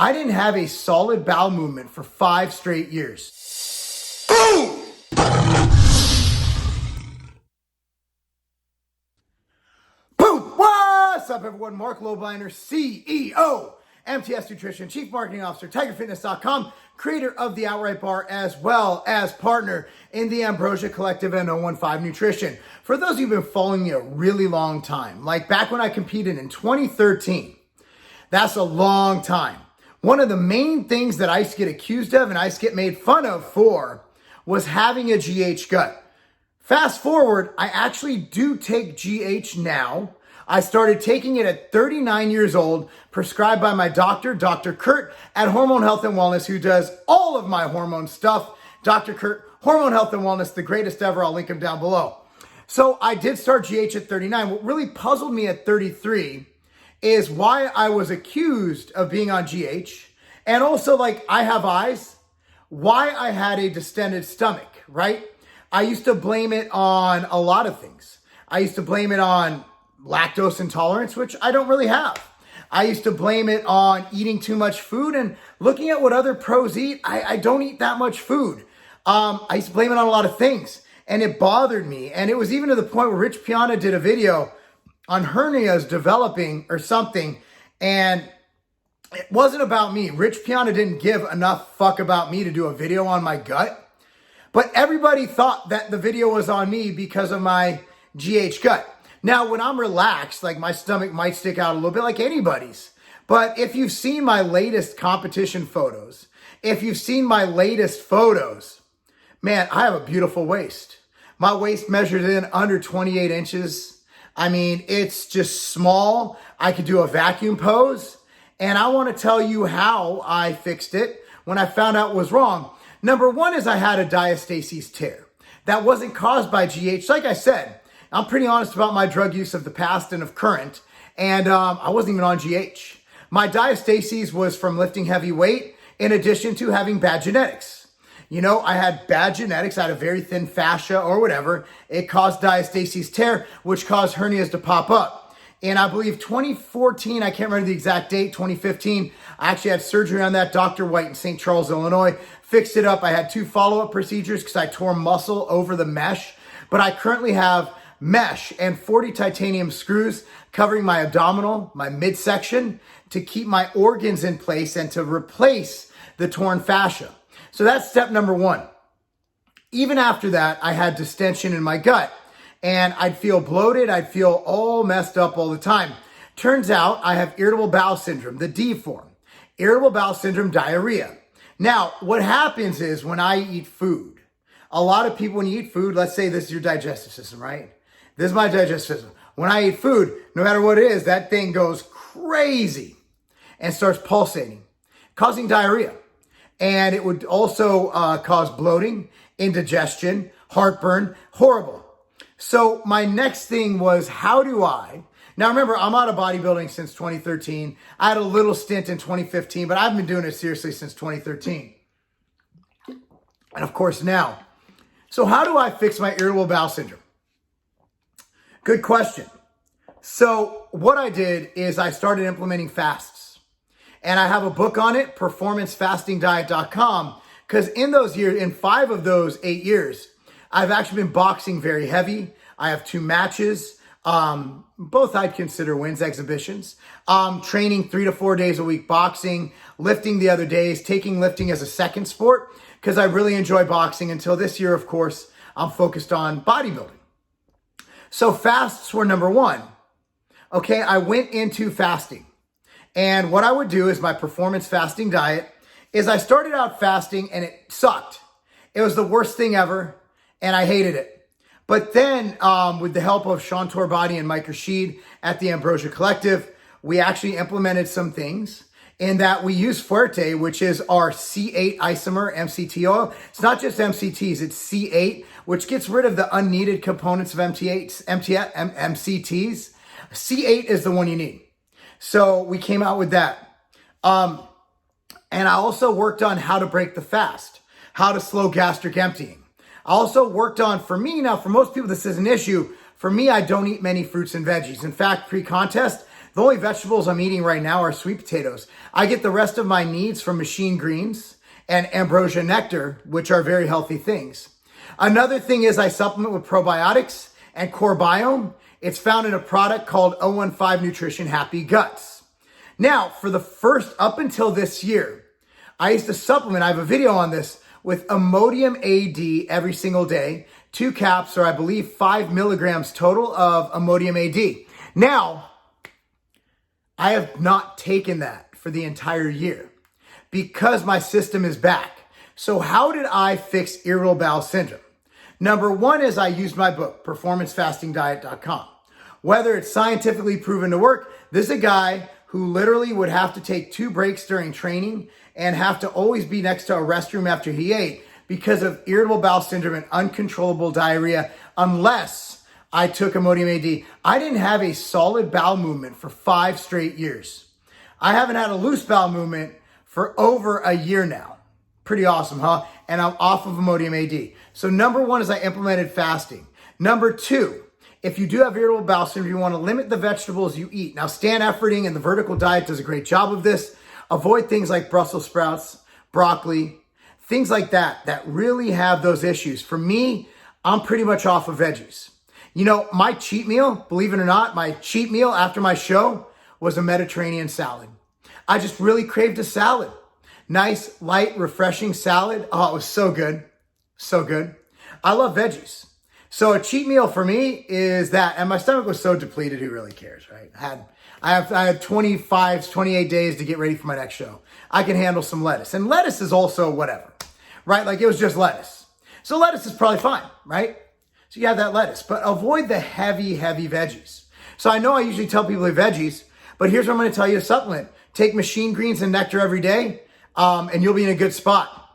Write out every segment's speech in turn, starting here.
I didn't have a solid bowel movement for 5 straight years. Boom! Boom! What's up, everyone? Marc Lobliner, CEO, MTS Nutrition, Chief Marketing Officer, TigerFitness.com, creator of the Outright Bar, as well as partner in the Ambrosia Collective and 015 Nutrition. For those of you who've been following me a really long time, like back when I competed in 2013, that's a long time. One of the main things that I used to get accused of and I used to get made fun of for was having a GH gut. Fast forward, I actually do take GH now. I started taking it at 39 years old, prescribed by my doctor, Dr. Kurt at Hormone Health and Wellness, who does all of my hormone stuff. Dr. Kurt, Hormone Health and Wellness, the greatest ever. I'll link him down below. So I did start GH at 39. What really puzzled me at 33 is why I was accused of being on GH. And also, like, I have eyes, why I had a distended stomach, right? I used to blame it on a lot of things. I used to blame it on lactose intolerance, which I don't really have. I used to blame it on eating too much food, and looking at what other pros eat, I don't eat that much food. I used to blame it on a lot of things, and it bothered me. And it was even to the point where Rich Piana did a video on hernias developing or something, and it wasn't about me. Rich Piana didn't give enough fuck about me to do a video on my gut, but everybody thought that the video was on me because of my GH gut. Now, when I'm relaxed, like, my stomach might stick out a little bit like anybody's. But if you've seen my latest competition photos, if you've seen my latest photos, man, I have a beautiful waist. My waist measures in under 28 inches. I mean, it's just small. I could do a vacuum pose. And I want to tell you how I fixed it when I found out it was wrong. Number one is I had a diastasis tear. That wasn't caused by GH. Like I said, I'm pretty honest about my drug use of the past and of current. And I wasn't even on GH. My diastasis was from lifting heavy weight in addition to having bad genetics. You know, I had bad genetics. I had a very thin fascia or whatever. It caused diastasis tear, which caused hernias to pop up. In, I believe, 2014, I can't remember the exact date, 2015, I actually had surgery on that. Dr. White in St. Charles, Illinois, fixed it up. I had 2 follow-up procedures because I tore muscle over the mesh. But I currently have mesh and 40 titanium screws covering my abdominal, my midsection, to keep my organs in place and to replace the torn fascia. So that's step number one. Even after that, I had distension in my gut. And I'd feel bloated. I'd feel all messed up all the time. Turns out I have irritable bowel syndrome, the D form. Irritable bowel syndrome, diarrhea. Now, what happens is when I eat food, a lot of people, when you eat food, let's say this is your digestive system, right? This is my digestive system. When I eat food, no matter what it is, that thing goes crazy and starts pulsating, causing diarrhea. And it would also cause bloating, indigestion, heartburn, horrible. So my next thing was, how do I, now remember, I'm out of bodybuilding since 2013. I had a little stint in 2015, but I've been doing it seriously since 2013. And of course now. So how do I fix my irritable bowel syndrome? Good question. So what I did is I started implementing fasts. And I have a book on it, performancefastingdiet.com, because in those years, in 5 of those 8 years, I've actually been boxing very heavy. I have 2 matches. Both I'd consider wins, exhibitions. Training 3 to 4 days a week boxing, lifting the other days, taking lifting as a second sport because I really enjoy boxing until this year, of course, I'm focused on bodybuilding. So fasts were number one. Okay, I went into fasting. And what I would do is my performance fasting diet is I started out fasting and it sucked. It was the worst thing ever. And I hated it. But then with the help of Sean Torbati and Mike Rashid at the Ambrosia Collective, we actually implemented some things in that we use Fuerte, which is our C8 isomer MCT oil. It's not just MCTs, it's C8, which gets rid of the unneeded components of MCTs. C8 is the one you need. So we came out with that. And I also worked on how to break the fast, how to slow gastric emptying. I also worked on, for me, now for most people this is an issue, for me I don't eat many fruits and veggies. In fact, pre-contest, The only vegetables I'm eating right now are sweet potatoes. I get the rest of my needs from machine greens and ambrosia nectar, which are very healthy things. Another thing is I supplement with probiotics and core biome. It's found in a product called 015 Nutrition Happy Guts. Now, for the first, up until this year, I used to supplement, I have a video on this, with Imodium AD every single day. 2 caps, or I believe 5 milligrams total of Imodium AD. Now, I have not taken that for the entire year because my system is back. So how did I fix irritable bowel syndrome? Number one is I used my book, performancefastingdiet.com. Whether it's scientifically proven to work, this is a guy who literally would have to take 2 breaks during training and have to always be next to a restroom after he ate because of irritable bowel syndrome and uncontrollable diarrhea unless I took Imodium AD. I didn't have a solid bowel movement for 5 straight years. I haven't had a loose bowel movement for over a year now. Pretty awesome, huh? And I'm off of Imodium AD. So number one is I implemented fasting. Number 2, if you do have irritable bowel syndrome, you want to limit the vegetables you eat. Now, Stan Efferding and the Vertical Diet does a great job of this. Avoid things like Brussels sprouts, broccoli, things like that really have those issues. For me, I'm pretty much off of veggies. You know, my cheat meal, believe it or not, my cheat meal after my show was a Mediterranean salad. I just really craved a salad. Nice, light, refreshing salad. Oh, it was so good. So good. I love veggies. So a cheat meal for me is that, and my stomach was so depleted, who really cares, right? I had 28 days to get ready for my next show. I can handle some lettuce. And lettuce is also whatever, right? Like it was just lettuce. So lettuce is probably fine, right? So you have that lettuce, but avoid the heavy veggies. So I know I usually tell people to veggies, but here's what I'm going to tell you to supplement. Take machine greens and nectar every day, and you'll be in a good spot.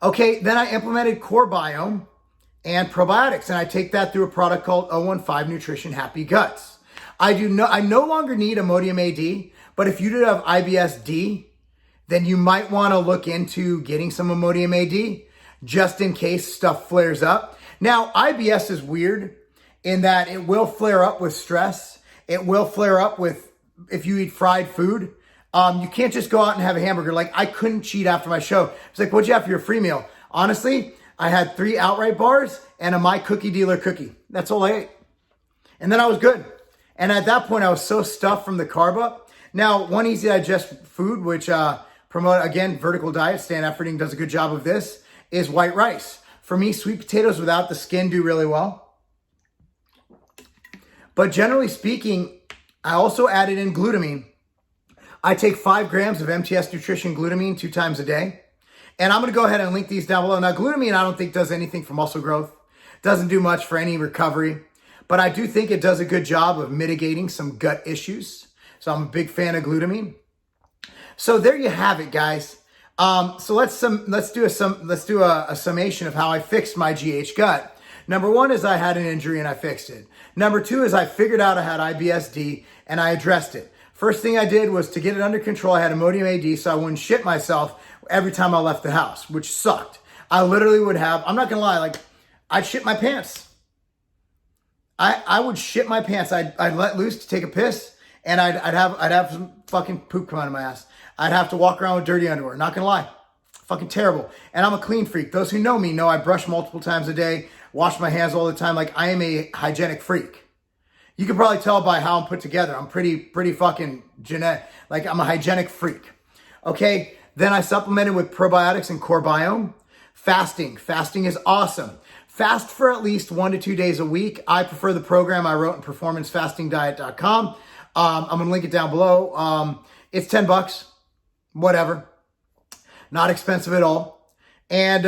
Okay, then I implemented core biome and probiotics, and I take that through a product called 015 Nutrition Happy Guts. I no longer need Imodium AD, but if you do have IBS-D, then you might want to look into getting some Imodium AD just in case stuff flares up. Now, IBS is weird in that it will flare up with stress. It will flare up with if you eat fried food. You can't just go out and have a hamburger. Like, I couldn't cheat after my show. It's like, what'd you have for your free meal? Honestly, I had 3 outright bars and a My Cookie Dealer cookie. That's all I ate. And then I was good. And at that point, I was so stuffed from the carb up. Now, one easy digest food, which promote, again, Vertical Diet, Stan Efferding does a good job of this, is white rice. For me, sweet potatoes without the skin do really well. But generally speaking, I also added in glutamine. I take 5 grams of MTS Nutrition glutamine 2 times a day. And I'm going to go ahead and link these down below. Now, glutamine, I don't think does anything for muscle growth. Doesn't do much for any recovery. But I do think it does a good job of mitigating some gut issues. So I'm a big fan of glutamine. So there you have it, guys. So let's do a summation of how I fixed my GH gut. Number 1 is I had an injury and I fixed it. Number 2 is I figured out I had IBS-D and I addressed it. First thing I did was to get it under control. I had Imodium AD so I wouldn't shit myself every time I left the house, which sucked. I literally would have, I'm not gonna lie, like I'd shit my pants. I would shit my pants. I'd let loose to take a piss and I'd have some fucking poop come out of my ass. I'd have to walk around with dirty underwear. Not gonna lie. Fucking terrible. And I'm a clean freak. Those who know me know I brush multiple times a day, wash my hands all the time. Like I am a hygienic freak. You can probably tell by how I'm put together. I'm pretty fucking genetic. Like I'm a hygienic freak. Okay. Then I supplemented with probiotics and core biome. Fasting. Fasting is awesome. Fast for at least 1 to 2 days a week. I prefer the program I wrote in performancefastingdiet.com. I'm going to link it down below. It's $10. Whatever. Not expensive at all. And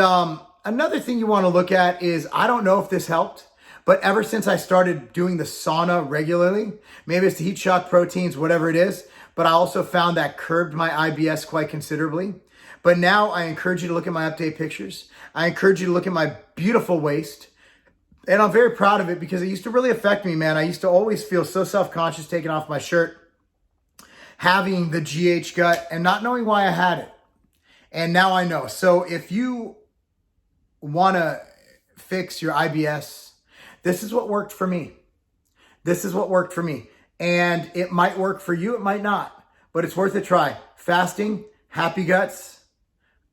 another thing you want to look at is, I don't know if this helped, but ever since I started doing the sauna regularly, maybe it's the heat shock proteins, whatever it is, but I also found that curbed my IBS quite considerably. But now I encourage you to look at my update pictures. I encourage you to look at my beautiful waist. And I'm very proud of it because it used to really affect me, man. I used to always feel so self-conscious taking off my shirt, having the GH gut and not knowing why I had it. And now I know. So if you want to fix your IBS, this is what worked for me. This is what worked for me. And it might work for you, it might not, but it's worth a try. Fasting, Happy Guts,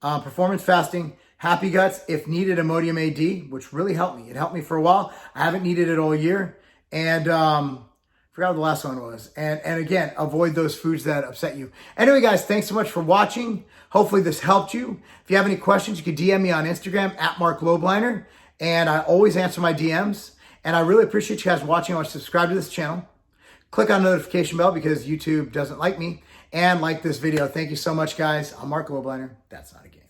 performance fasting, Happy Guts, if needed, Imodium AD, which really helped me. It helped me for a while. I haven't needed it all year. And forgot what the last one was. And again, avoid those foods that upset you. Anyway, guys, thanks so much for watching. Hopefully this helped you. If you have any questions, you can DM me on Instagram at Marc Lobliner. And I always answer my DMs. And I really appreciate you guys watching. I want to subscribe to this channel. Click on the notification bell because YouTube doesn't like me. And like this video. Thank you so much, guys. I'm Marc Lobliner. That's not a game.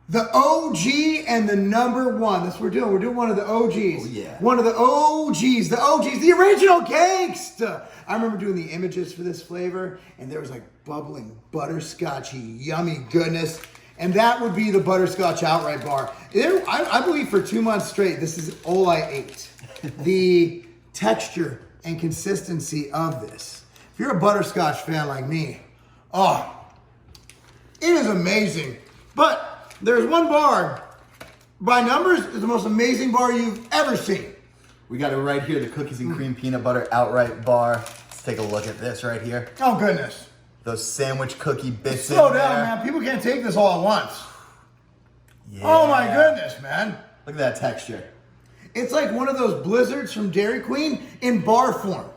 The OG and the number one. That's what we're doing. We're doing one of the OGs. Oh, yeah. One of the OGs. The OGs. The original gangsta. I remember doing the images for this flavor. And there was like bubbling, butterscotchy, yummy goodness. And that would be the butterscotch outright bar. I believe for 2 months straight, this is all I ate. The texture and consistency of this. If you're a butterscotch fan like me, oh, it is amazing. But there's one bar, by numbers, is the most amazing bar you've ever seen. We got it right here, the cookies and cream peanut butter outright bar. Let's take a look at this right here. Oh, goodness. Those sandwich cookie bits Slow in down, there. man. People can't take this all at once. Yeah. Oh, my goodness, man. Look at that texture. It's like one of those blizzards from Dairy Queen in bar form.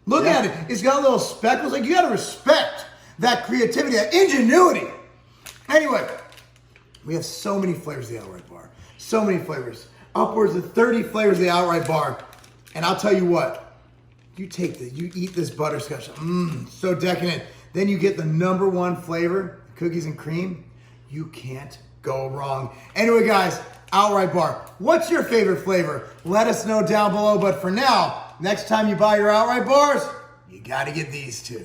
Look at it. It's got little speckles. Like, you got to respect that creativity, that ingenuity. Anyway, we have so many flavors of the outright bar. So many flavors. Upwards of 30 flavors of the outright bar. And I'll tell you what. You eat this butterscotch. So decadent. Then you get the number one flavor, cookies and cream. You can't go wrong. Anyway, guys, outright bar. What's your favorite flavor? Let us know down below. But for now, next time you buy your outright bars, you got to get these two.